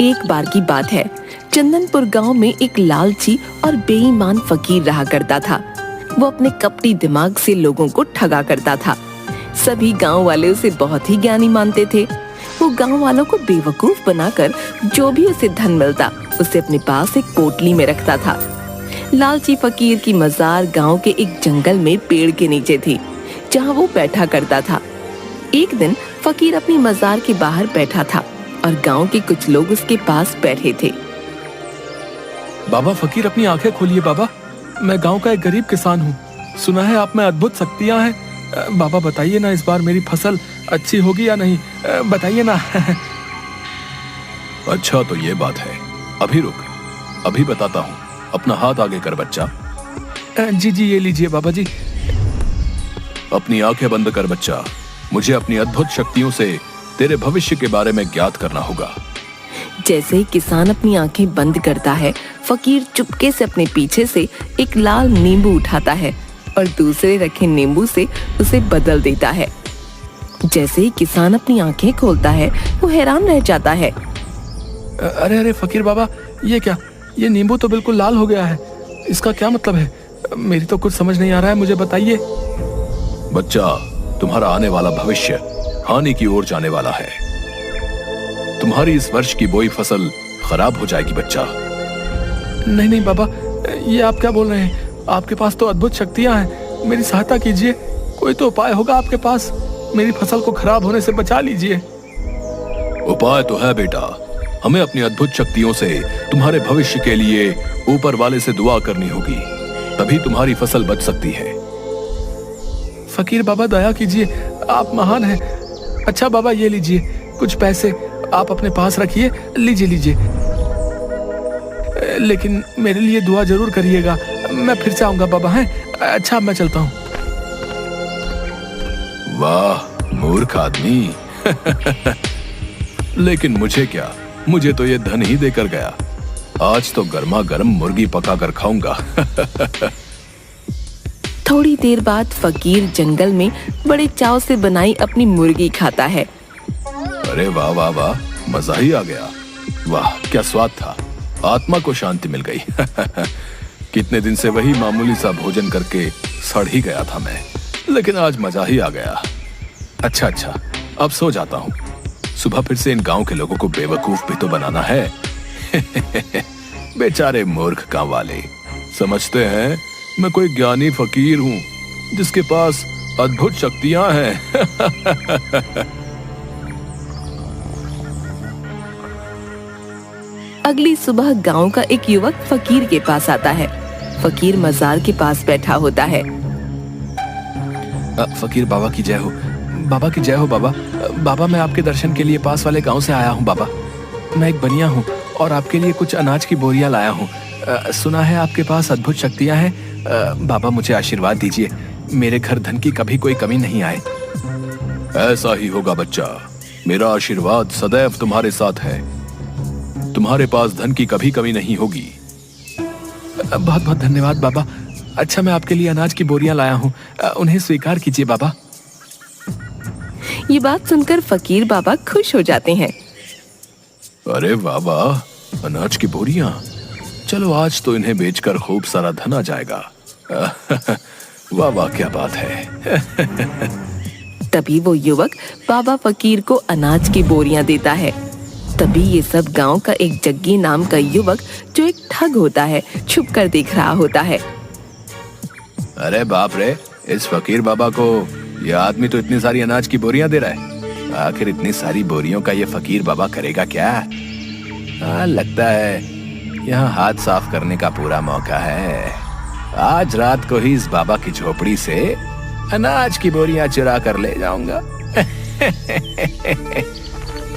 एक बार की बात है, चंदनपुर गांव में एक लालची और बेईमान फकीर रहा करता था। वो अपने कपटी दिमाग से लोगों को ठगा करता था। सभी गांव वाले उसे बहुत ही ज्ञानी मानते थे। वो गांव वालों को बेवकूफ बनाकर जो भी उसे धन मिलता उसे अपने पास एक पोटली में रखता था। लालची फकीर की मजार गांव के एक जंगल में पेड़ के नीचे थी, जहां वो बैठा करता था। एक दिन फकीर अपनी मजार के बाहर बैठा था और गांव के कुछ लोग उसके पास बैठे थे। बाबा फकीर, अपनी आंखें खोलिए बाबा। मैं गांव का एक गरीब किसान हूँ। सुना है आप में अद्भुत शक्तियाँ हैं। बाबा बताइए ना, इस बार मेरी फसल अच्छी होगी या नहीं, बताइए ना। अच्छा तो ये बात है, अभी रुक, अभी बताता हूँ। अपना हाथ आगे कर बच्चा। जी जी, ये लीजिए बाबा जी। अपनी आंखें बंद कर बच्चा। मुझे अपनी अद्भुत शक्तियों से तेरे भविष्य के बारे में ज्ञात करना होगा। जैसे ही किसान अपनी आंखें बंद करता है, फकीर चुपके से अपने पीछे से एक लाल नींबू उठाता है और दूसरे रखे नींबू से उसे बदल देता है। जैसे ही किसान अपनी आंखें खोलता है, वो हैरान रह जाता है। अरे अरे फकीर बाबा, ये क्या? ये नींबू तो बिल्कुल लाल हो गया है। इसका क्या मतलब है? मेरी तो कुछ समझ नहीं आ रहा है, मुझे बताइए। बच्चा, तुम्हारा आने वाला भविष्य हानि की ओर जाने वाला है। तुम्हारी इस वर्ष की बोई फसल खराब हो जाएगी बच्चा। नहीं नहीं बाबा, ये आप क्या बोल रहे हैं? आपके पास तो अद्भुत शक्तियां हैं, मेरी सहायता कीजिए। कोई तो उपाय होगा आपके पास, मेरी फसल को खराब होने से बचा लीजिए। उपाय तो है बेटा। हमें अपनी अद्भुत शक्तियों से तुम्हारे भविष्य के लिए ऊपर वाले से दुआ करनी होगी, तभी तुम्हारी फसल बच सकती है। फकीर बाबा दया कीजिए, आप महान हैं। अच्छा बाबा, ये लीजिए कुछ पैसे, आप अपने पास रखिए। लीजिए लीजिए, लेकिन मेरे लिए दुआ जरूर करिएगा। मैं फिर से आऊंगा बाबा। हैं? अच्छा, मैं चलता हूँ। वाह मूर्ख आदमी। लेकिन मुझे क्या, मुझे तो ये धन ही देकर गया। आज तो गर्मा गर्म मुर्गी पका कर खाऊंगा। थोड़ी देर बाद फकीर जंगल में बड़े चाव से बनाई अपनी मुर्गी खाता है। अरे वाह वाह वाह, मजा ही आ गया। वाह क्या स्वाद था, आत्मा को शांति मिल गई। कितने दिन से वही मामूली सा भोजन करके सड़ ही गया था मैं, लेकिन आज मजा ही आ गया। अच्छा, अब सो जाता हूँ। सुबह फिर से इन गांव के लोगों को बेवकूफ भी तो बनाना है। बेचारे मूर्ख गांव वाले समझते हैं मैं कोई ज्ञानी फकीर हूँ जिसके पास अद्भुत शक्तियां हैं। अगली सुबह गांव का एक युवक फकीर के पास आता है। फकीर मजार के पास बैठा होता है। फकीर बाबा की जय हो। बाबा की जय हो बाबा। बाबा, मैं आपके दर्शन के लिए पास वाले गांव से आया हूँ बाबा। मैं एक बनिया हूँ और आपके लिए कुछ अनाज की बोरियां लाया हूँ। सुना है आपके पास अद्भुत शक्तियां हैं। बाबा, मुझे आशीर्वाद दीजिए, मेरे घर धन की कभी कोई कमी नहीं आए। ऐसा ही होगा बच्चा, मेरा आशीर्वाद सदैव तुम्हारे साथ है। तुम्हारे पास धन की कभी कमी नहीं होगी। बहुत बहुत धन्यवाद बाबा। अच्छा, मैं आपके लिए अनाज की बोरियां लाया हूँ, उन्हें स्वीकार कीजिए बाबा। ये बात सुनकर फकीर बाबा खुश हो जाते हैं। अरे वाह वाह, अनाज की बोरियां। चलो आज तो इन्हें बेचकर खूब सारा धन आ जाएगा। वाह वाह, क्या बात है। तभी वो युवक बाबा फकीर को अनाज की बोरियां देता है। तभी ये सब गांव का एक जग्गी नाम का युवक, जो एक ठग होता है, छुप कर देख रहा होता है। अरे बाप रे, इस फकीर बाबा को ये आदमी तो इतनी सारी अनाज की बोरियां दे रहा है। आखिर इतनी सारी बोरियों का ये फकीर बाबा करेगा क्या? लगता है यहाँ हाथ साफ करने का पूरा मौका है। आज रात को ही इस बाबा की झोपड़ी से अनाज की बोरियां चुरा कर ले जाऊंगा।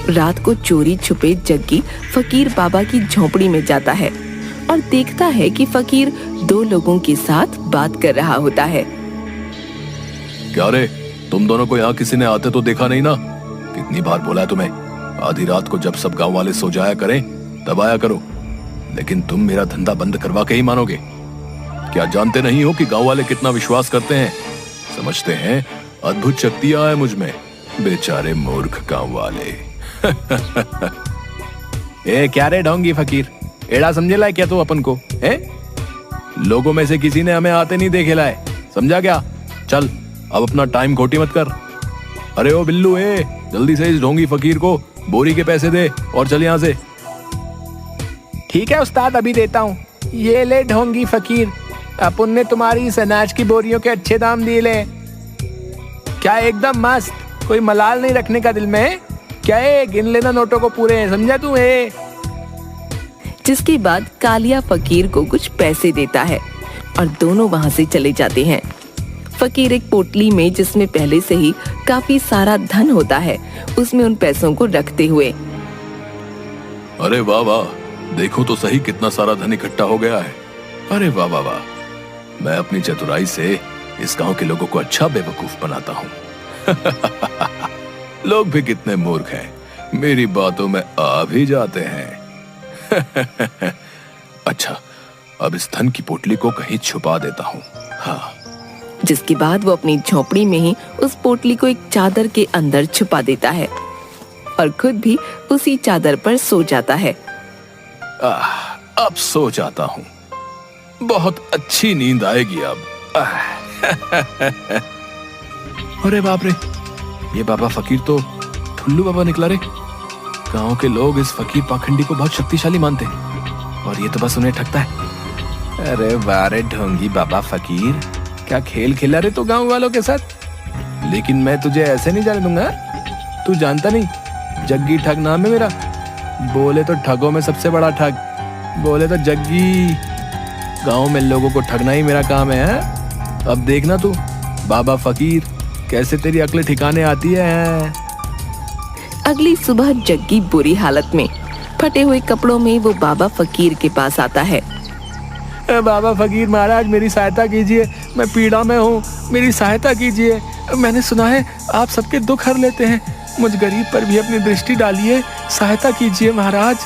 रात को चोरी छुपे जग्गी फकीर बाबा की झोपड़ी में जाता है और देखता है कि फकीर दो लोगों के साथ बात कर रहा होता है। क्या रे, तुम दोनों को यहाँ किसी ने आते तो देखा नहीं ना? कितनी बार बोला है तुम्हें, आधी रात को जब सब गांव वाले सो जाया करें तब आया करो, लेकिन तुम मेरा धंधा बंद करवा के ही मानोगे। क्या जानते नहीं हो कि गांव वाले कितना विश्वास करते हैं? समझते हैं अद्भुत शक्तियां हैं मुझ में। बेचारे मूर्ख गांव वाले। ए क्या रे ढोंगी फकीर, एड़ा समझेला है क्या तू अपन को है? लोगों में से किसी ने हमें आते नहीं देखे लाए, समझा क्या? चल अब अपना टाइम खोटी मत कर। अरे ओ बिल्लू, जल्दी से इस ढोंगी फकीर को बोरी के पैसे दे और चल यहाँ से। ठीक है उस्ताद, अभी देता हूँ। ये ले ढोंगी फकीर, अपन ने तुम्हारी इस अनाज की बोरियों के अच्छे दाम दिए ले। क्या एकदम मस्त, कोई मलाल नहीं रखने का दिल में। क्या है, गिन लेना नोटों को पूरे, समझा तू? जिसके बाद कालिया फकीर को कुछ पैसे देता है और दोनों वहां से चले जाते हैं। फकीर एक पोटली में, जिसमें पहले से ही काफी सारा धन होता है, उसमें उन पैसों को रखते हुए, अरे वाह वाह, देखो तो सही कितना सारा धन इकट्ठा हो गया है। अरे वाह वाह वाह, मैं अपनी चतुराई से इस गांव के लोगों को अच्छा बेवकूफ बनाता हूँ। लोग भी कितने मूर्ख हैं, मेरी बातों में आ भी जाते हैं। अच्छा, अब इस धन की पोटली को कहीं छुपा देता हूँ। हाँ। जिसके बाद वो अपनी झोपड़ी में ही उस पोटली को एक चादर के अंदर छुपा देता है और खुद भी उसी चादर पर सो जाता है। अब सो जाता हूँ, बहुत अच्छी नींद आएगी अब। अरे बाप रे, ये बाबा फकीर तो ठुल्लू बाबा निकला रे। गांव के लोग इस फकीर पाखंडी को बहुत शक्तिशाली मानते हैं और ये तो बस उन्हें ठगता है। अरे बारे ढोंगी बाबा फकीर, क्या खेल खेला रे तो गांव वालों के साथ? लेकिन मैं तुझे ऐसे नहीं जाने दूंगा। तू जानता नहीं, जग्गी ठग नाम है मेरा। बोले तो ठगों में सबसे बड़ा ठग, बोले तो जग्गी। गांव में लोगों को ठगना ही मेरा काम है। अब देखना तू बाबा फकीर, कैसे तेरी अक्ल ठिकाने आती है। अगली सुबह जग्गी बुरी हालत में, फटे हुए कपड़ों में वो बाबा फकीर के पास आता है। बाबा फकीर महाराज, मेरी सहायता कीजिए, मैं पीड़ा में हूँ, मेरी सहायता कीजिए। मैंने सुना है आप सबके दुख हर लेते हैं, मुझ गरीब पर भी अपनी दृष्टि डालिए, सहायता कीजिए महाराज।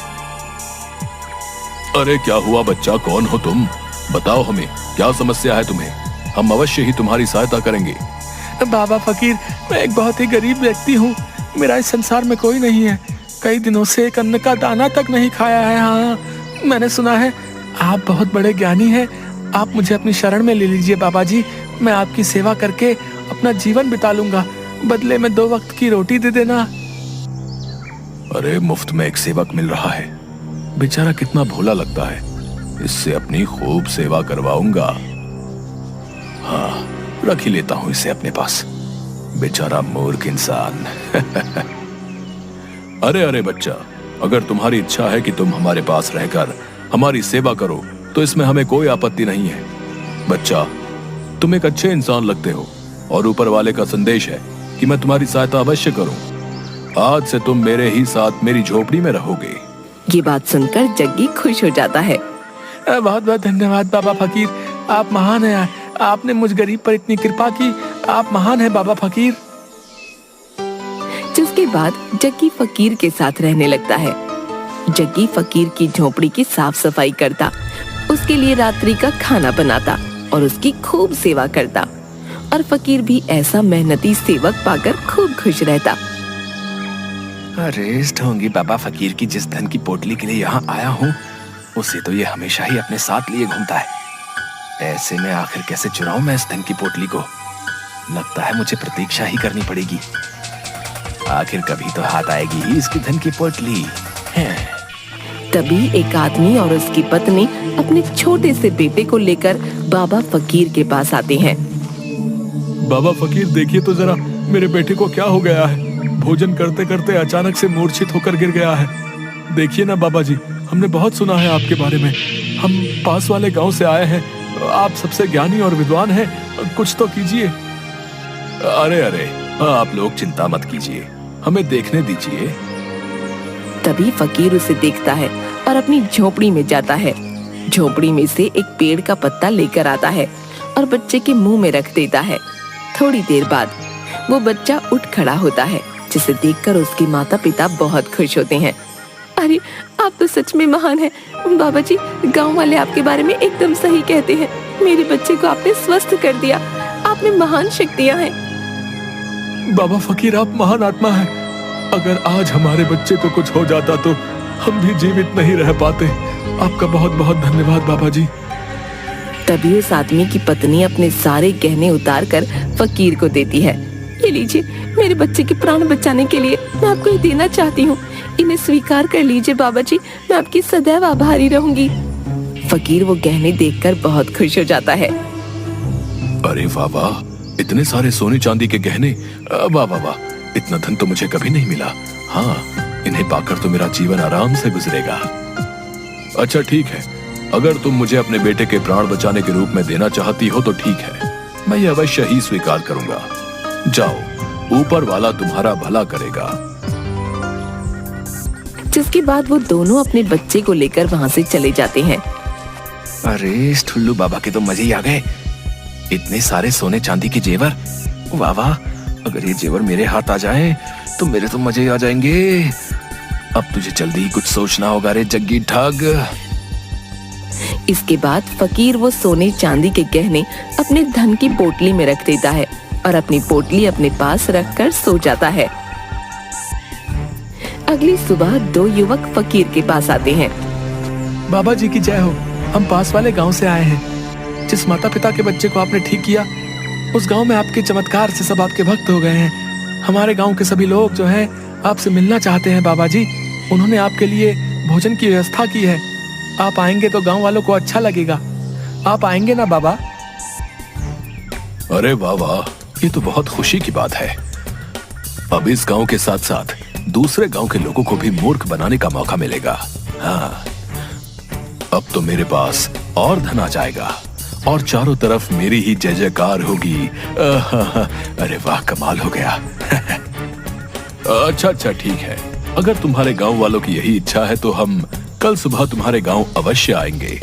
अरे क्या हुआ बच्चा, कौन हो तुम? बताओ हमें, क्या समस्या है तुम्हें? हम अवश्य ही तुम्हारी सहायता करेंगे। बाबा फकीर, मैं एक बहुत ही गरीब व्यक्ति हूँ, मेरा इस संसार में कोई नहीं है, कई दिनों से एक अन्न का दाना तक नहीं खाया है। हाँ, मैंने सुना है आप बहुत बड़े ज्ञानी हैं, आप मुझे अपनी शरण में ले लीजिए बाबा जी, मैं आपकी सेवा करके अपना जीवन बिता लूंगा, बदले में 2 वक्त की रोटी दे देना। अरे मुफ्त में एक सेवक मिल रहा है, बेचारा कितना भोला लगता है, इससे अपनी खूब सेवा करवाऊंगा। हाँ, रख ही लेता हूं इसे अपने पास, बेचारा मूर्ख इंसान। अरे अरे बच्चा, अगर तुम्हारी इच्छा है कि तुम हमारे पास रहकर हमारी सेवा करो तो इसमें हमें कोई आपत्ति नहीं है। बच्चा, तुम एक अच्छे इंसान लगते हो और ऊपर वाले का संदेश है कि मैं तुम्हारी सहायता अवश्य करूं। आज से तुम मेरे ही साथ मेरी झोपड़ी में रहोगे। ये बात सुनकर जग्गी खुश हो जाता है। बहुत बहुत धन्यवाद बाबा फकीर, आप महान हैं, आपने मुझ गरीब पर इतनी कृपा की, आप महान हैं बाबा फकीर। जिसके बाद जग्गी फकीर के साथ रहने लगता है। जग्गी फकीर की झोपड़ी की साफ सफाई करता, उसके लिए रात्रि का खाना बनाता और उसकी खूब सेवा करता, और फकीर भी ऐसा मेहनती सेवक पाकर खूब खुश रहता। अरे इस ढोंगी बाबा फकीर की जिस धन की पोटली के लिए यहाँ आया हूँ, उसे तो ये हमेशा ही अपने साथ लिए घूमता है। ऐसे में आखिर कैसे चुराऊं मैं इस धन की पोटली को? लगता है मुझे प्रतीक्षा ही करनी पड़ेगी, आखिर कभी तो हाथ आएगी ही इसकी धन की पोटली। तभी एक आदमी और उसकी पत्नी अपने छोटे से बेटे को लेकर बाबा फकीर के पास आते हैं। बाबा फकीर, देखिए तो जरा मेरे बेटे को क्या हो गया है, भोजन करते करते अचानक से मूर्छित होकर गिर गया है। देखिए ना बाबा जी, हमने बहुत सुना है आपके बारे में, हम पास वाले गांव से आए हैं, आप सबसे ज्ञानी और विद्वान हैं, कुछ तो कीजिए। अरे अरे, आप लोग चिंता मत कीजिए, हमें देखने दीजिए। तभी फकीर उसे देखता है और अपनी झोपड़ी में जाता है। झोपड़ी में से एक पेड़ का पत्ता लेकर आता है और बच्चे के मुंह में रख देता है। थोड़ी देर बाद वो बच्चा उठ खड़ा होता है, जिसे देखकर उसके माता पिता बहुत खुश होते हैं। अरे आप तो सच में महान हैं बाबा जी, गांव वाले आपके बारे में एकदम सही कहते हैं, मेरे बच्चे को आपने स्वस्थ कर दिया, आप में महान शक्तियां हैं। बाबा फकीर, आप महान आत्मा हैं, अगर आज हमारे बच्चे को कुछ हो जाता तो हम भी जीवित नहीं रह पाते। आपका बहुत बहुत धन्यवाद बाबा जी। तभी उस आदमी की पत्नी अपने सारे गहने उतार कर फकीर को देती है। ये लीजिए, मेरे बच्चे के प्राण बचाने के लिए मैं आपको ये देना चाहती हूँ। इन्हें स्वीकार कर लीजिए बाबा जी, मैं आपकी सदैव आभारी रहूंगी। फकीर वो गहने देखकर बहुत खुश हो जाता है। अरे वाह वाह, इतने सारे सोने चांदी के गहने, वाह वाह वाह, इतना धन तो मुझे कभी नहीं मिला। हाँ, इन्हें पाकर तो मेरा जीवन आराम से गुजरेगा। अच्छा ठीक है, अगर तुम मुझे अपने बेटे के प्राण बचाने के रूप में देना चाहती हो तो ठीक है, मैं ये अवश्य ही स्वीकार करूंगा। जाओ, ऊपर वाला तुम्हारा भला करेगा। जिसके बाद वो दोनों अपने बच्चे को लेकर वहाँ से चले जाते हैं। अरे इस ठुल्लू बाबा के तो मजे ही आ गए। इतने सारे सोने चांदी के जेवर, वाह वाह, अगर ये जेवर मेरे हाथ आ जाएं तो मेरे तो मजे ही आ जाएंगे। अब तुझे जल्दी ही कुछ सोचना होगा रे जग्गी ठग। इसके बाद फकीर वो सोने चांदी के गहने अपने धन की पोटली में रख देता है और अपनी पोटली अपने पास रखकर सो जाता है। अगली सुबह दो युवक फकीर के पास आते हैं। बाबा जी की जय हो, हम पास वाले गांव से आए हैं। जिस माता पिता के बच्चे को आपने ठीक किया, उस गांव में आपके चमत्कार से सब आपके भक्त हो गए हैं। हमारे गांव के सभी लोग जो हैं आपसे मिलना चाहते हैं बाबा जी। उन्होंने आपके लिए भोजन की व्यवस्था की है। आप आएंगे तो गांव वालों को अच्छा लगेगा। आप आएंगे ना बाबा? अरे वाह वाह, ये तो बहुत खुशी की बात है। अब इस गांव के साथ साथ दूसरे गांव के लोगों को भी मूर्ख बनाने का मौका मिलेगा। हाँ, अब तो मेरे पास और धन आ जाएगा और चारों तरफ मेरी ही जय जयकार होगी। अरे वाह, कमाल हो गया। अच्छा अच्छा ठीक है, अगर तुम्हारे गांव वालों की यही इच्छा है तो हम कल सुबह तुम्हारे गांव अवश्य आएंगे।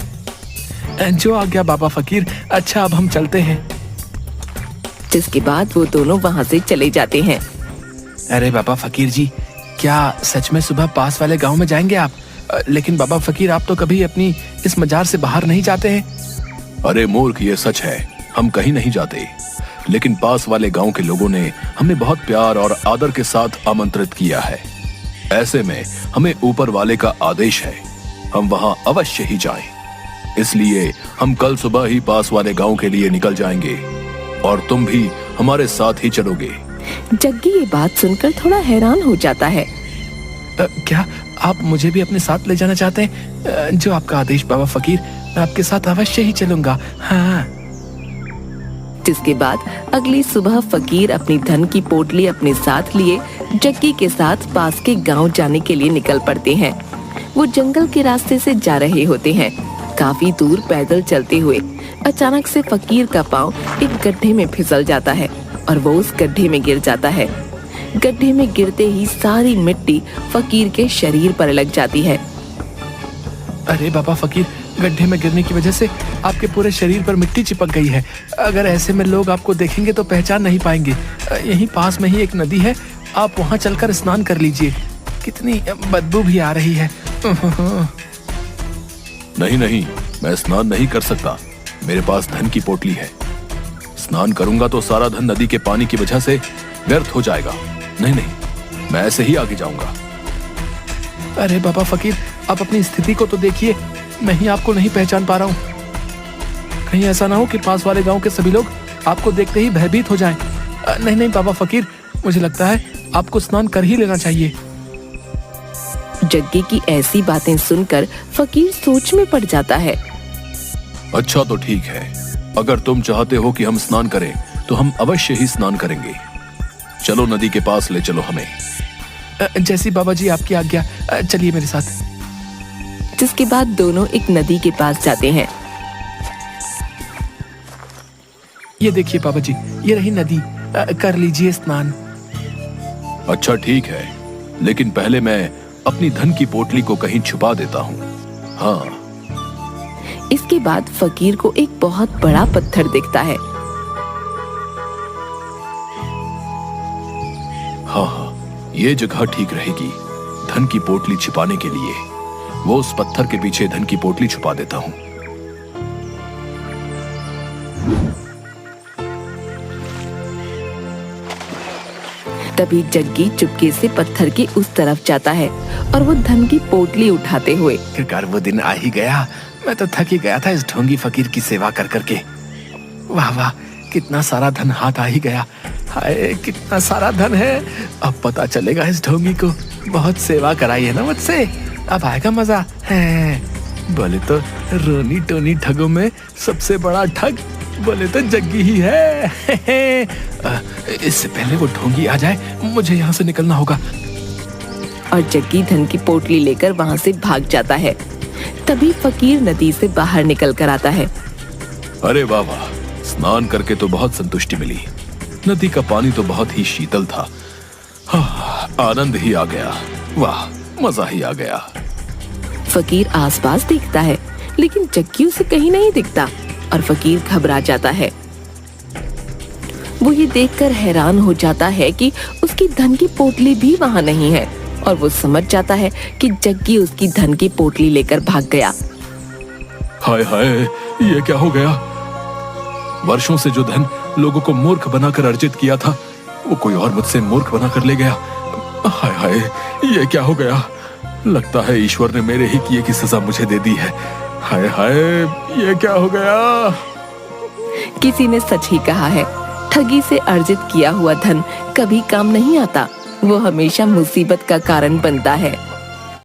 जो आ गया बाबा फकीर। अच्छा, अब हम चलते हैं। जिसके बाद वो दोनों वहाँ से चले जाते हैं। अरे बाबा फकीर जी, क्या सच में सुबह पास वाले गांव में जाएंगे आप? लेकिन बाबा फकीर, आप तो कभी अपनी इस मजार से बाहर नहीं जाते हैं। अरे मूर्ख, ये सच है, हम कहीं नहीं जाते। लेकिन पास वाले गांव के लोगों ने हमें बहुत प्यार और आदर के साथ आमंत्रित किया है। ऐसे में हमें ऊपर वाले का आदेश है, हम वहां अवश्य ही जाएं। इसलिए हम कल सुबह ही पास वाले गांव के लिए निकल जाएंगे और तुम भी हमारे साथ ही चलोगे। जग्गी ये बात सुनकर थोड़ा हैरान हो जाता है। क्या आप मुझे भी अपने साथ ले जाना चाहते हैं? जो आपका आदेश बाबा फकीर, मैं आपके साथ अवश्य ही चलूंगा। हाँ। जिसके बाद अगली सुबह फकीर अपनी धन की पोटली अपने साथ लिए जग्गी के साथ पास के गांव जाने के लिए निकल पड़ते हैं। वो जंगल के रास्ते से जा रहे होते हैं। काफी दूर पैदल चलते हुए अचानक से फकीर का पांव एक गड्ढे में फिसल जाता है और वो उस गड्ढे में गिर जाता है। गड्ढे में गिरते ही सारी मिट्टी फकीर के शरीर पर लग जाती है। अरे बाबा फकीर, गड्ढे में गिरने की वजह से आपके पूरे शरीर पर मिट्टी चिपक गई है। अगर ऐसे में लोग आपको देखेंगे तो पहचान नहीं पाएंगे। यहीं पास में ही एक नदी है, आप वहां चलकर स्नान कर लीजिए। कितनी बदबू भी आ रही है। नहीं नहीं, मैं स्नान नहीं कर सकता, मेरे पास धन की पोटली है। स्नान करूंगा तो सारा धन नदी के पानी की वजह से व्यर्थ हो जाएगा। नहीं नहीं, मैं ऐसे ही आगे जाऊंगा। अरे बाबा फकीर, आप अपनी स्थिति को तो देखिए, मैं ही आपको नहीं पहचान पा रहा हूँ। कहीं ऐसा ना हो कि पास वाले गांव के सभी लोग आपको देखते ही भयभीत हो जाएं। नहीं नहीं बाबा फकीर, मुझे लगता है आपको स्नान कर ही लेना चाहिए। जग्गी की ऐसी बातें सुनकर फकीर सोच में पड़ जाता है। अच्छा तो ठीक है, अगर तुम चाहते हो कि हम स्नान करें तो हम अवश्य ही स्नान करेंगे। चलो नदी के पास ले चलो हमें। जैसी बाबा जी आपकी आज्ञा, चलिए मेरे साथ। जिसके बाद दोनों एक नदी के पास जाते हैं। ये देखिए बाबा जी, ये रही नदी, कर लीजिए स्नान। अच्छा ठीक है, लेकिन पहले मैं अपनी धन की पोटली को कहीं छुपा देता हूँ। हाँ। इसके बाद फकीर को एक बहुत बड़ा पत्थर दिखता है। हाँ हाँ, ये जगह ठीक रहेगी धन की पोटली छिपाने के लिए। वो उस पत्थर के पीछे धन की पोटली छुपा देता हूँ। तभी जग्गी चुपके से पत्थर के उस तरफ जाता है और वो धन की पोटली उठाते हुए। आखिरकार वो दिन आ ही गया। मैं तो थक ही गया था इस ढोंगी फकीर की सेवा कर करके। वाह वाह, कितना सारा धन हाथ आ ही गया। हाय, कितना सारा धन है। अब पता चलेगा इस ढोंगी को। बहुत सेवा कराई है ना मुझसे, अब आएगा मजा है। बोले तो रोनी टोनी ठगों में सबसे बड़ा ठग बोले तो जग्गी ही है। इससे पहले वो ढोंगी आ जाए, मुझे यहाँ से निकलना होगा। और जग्गी धन की पोटली लेकर वहाँ से भाग जाता है। तभी फकीर नदी से बाहर निकल कर आता है। अरे वाह वाह, स्नान करके तो बहुत संतुष्टि मिली। नदी का पानी तो बहुत ही शीतल था। आनंद ही आ गया। वाह, मजा ही आ गया। फकीर आसपास देखता है लेकिन जग्गी उसे कहीं नहीं दिखता और फकीर घबरा जाता है। वो ये देखकर हैरान हो जाता है कि उसकी धन की पोटली भी वहाँ नहीं है और वो समझ जाता है कि जग्गी उसकी धन की पोटली लेकर भाग गया। हाय हाय, ये क्या हो गया। वर्षों से जो धन लोगों को मूर्ख बनाकर अर्जित किया था, वो कोई और मुझसे मूर्ख बनाकर ले गया। हाय हाय, ये क्या हो गया। लगता है ईश्वर ने मेरे ही किए की सजा मुझे दे दी है। हाय हाय, ये क्या हो गया। किसी ने सच ही कहा है, ठगी से अर्जित किया हुआ धन कभी काम नहीं आता, वो हमेशा मुसीबत का कारण बनता है।